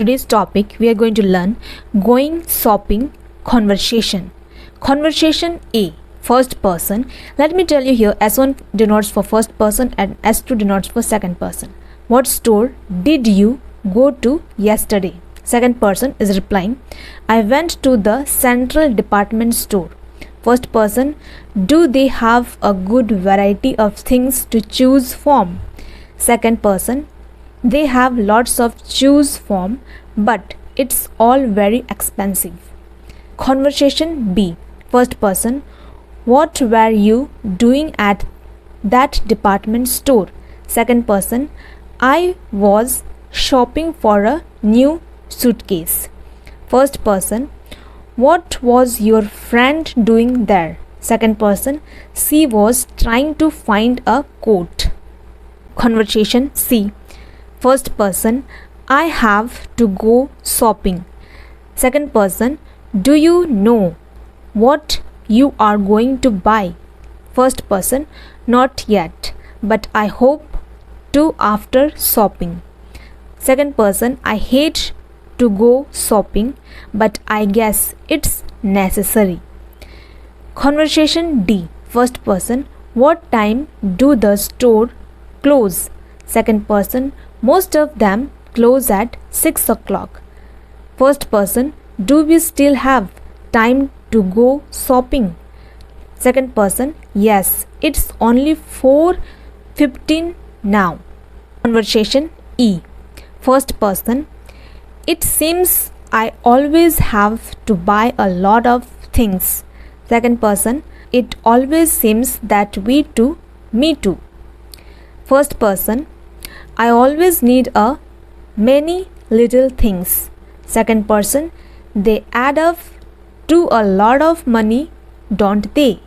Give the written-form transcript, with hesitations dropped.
Today's topic we are going to learn going shopping conversation. Conversation A, first person. Let me tell you here, S1 denotes for first person and S2 denotes for second person. What store did you go to yesterday? Second person is replying, I went to the central department store. First person, do they have a good variety of things to choose from? Second person, they have lots of choose from, but it's all very expensive. Conversation B, first person, what were you doing at that department store? Second person, I was shopping for a new suitcase. First person, what was your friend doing there? Second person, she was trying to find a coat. Conversation C, first person, I have to go shopping. Second person, do you know what you are going to buy? First person, not yet, but I hope to after shopping. Second person, I hate to go shopping, but I guess it's necessary. Conversation D, first person, what time do the store close? Second person, most of them close at 6 o'clock. First person, do we still have time to go shopping? Second person, yes, it's only 4:15 now. Conversation E, first person, it seems I always have to buy a lot of things. Second person, it always seems that me too. First person, I always need a many little things. Second person, they add up to a lot of money, don't they?